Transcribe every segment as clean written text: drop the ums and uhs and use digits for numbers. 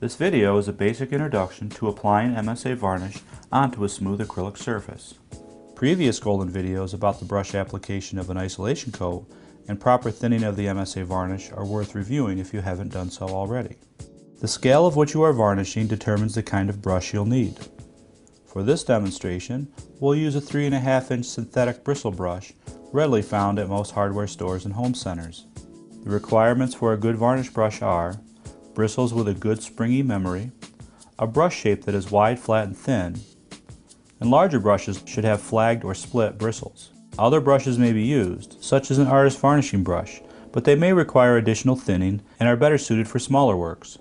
This video is a basic introduction to applying MSA varnish onto a smooth acrylic surface. Previous Golden videos about the brush application of an isolation coat and proper thinning of the MSA varnish are worth reviewing if you haven't done so already. The scale of what you are varnishing determines the kind of brush you'll need. For this demonstration, we'll use a 3.5-inch synthetic bristle brush readily found at most hardware stores and home centers. The requirements for a good varnish brush are bristles with a good springy memory, a brush shape that is wide, flat, and thin, and larger brushes should have flagged or split bristles. Other brushes may be used, such as an artist varnishing brush, but they may require additional thinning and are better suited for smaller works.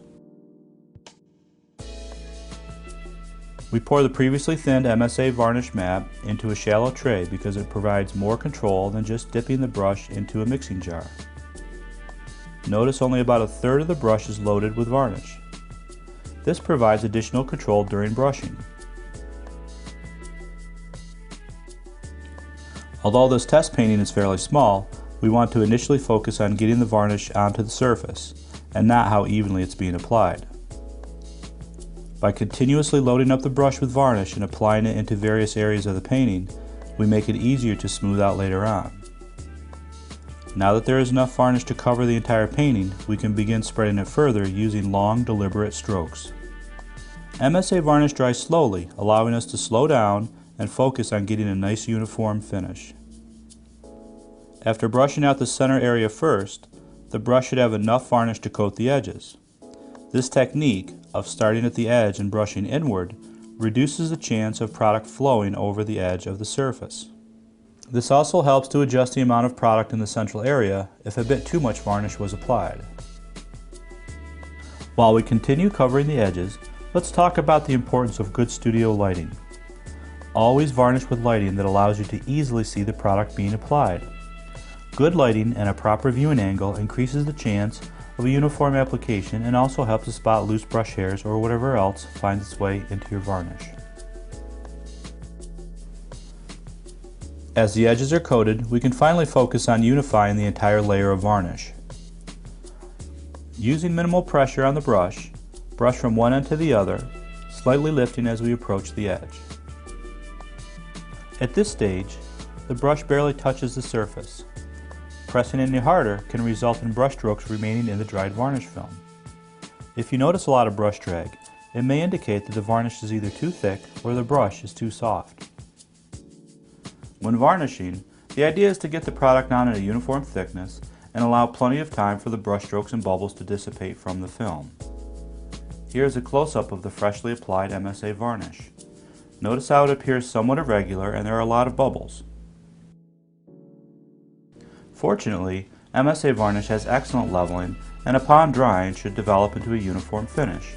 We pour the previously thinned MSA varnish map into a shallow tray because it provides more control than just dipping the brush into a mixing jar. Notice only about a third of the brush is loaded with varnish. This provides additional control during brushing. Although this test painting is fairly small, we want to initially focus on getting the varnish onto the surface and not how evenly it's being applied. By continuously loading up the brush with varnish and applying it into various areas of the painting, we make it easier to smooth out later on. Now that there is enough varnish to cover the entire painting, we can begin spreading it further using long, deliberate strokes. MSA varnish dries slowly, allowing us to slow down and focus on getting a nice uniform finish. After brushing out the center area first, the brush should have enough varnish to coat the edges. This technique of starting at the edge and brushing inward reduces the chance of product flowing over the edge of the surface. This also helps to adjust the amount of product in the central area if a bit too much varnish was applied. While we continue covering the edges, let's talk about the importance of good studio lighting. Always varnish with lighting that allows you to easily see the product being applied. Good lighting and a proper viewing angle increases the chance of a uniform application and also helps to spot loose brush hairs or whatever else finds its way into your varnish. As the edges are coated, we can finally focus on unifying the entire layer of varnish. Using minimal pressure on the brush, brush from one end to the other, slightly lifting as we approach the edge. At this stage, the brush barely touches the surface. Pressing any harder can result in brush strokes remaining in the dried varnish film. If you notice a lot of brush drag, it may indicate that the varnish is either too thick or the brush is too soft. When varnishing, the idea is to get the product on at a uniform thickness and allow plenty of time for the brush strokes and bubbles to dissipate from the film. Here is a close-up of the freshly applied MSA varnish. Notice how it appears somewhat irregular and there are a lot of bubbles. Fortunately, MSA varnish has excellent leveling and upon drying should develop into a uniform finish.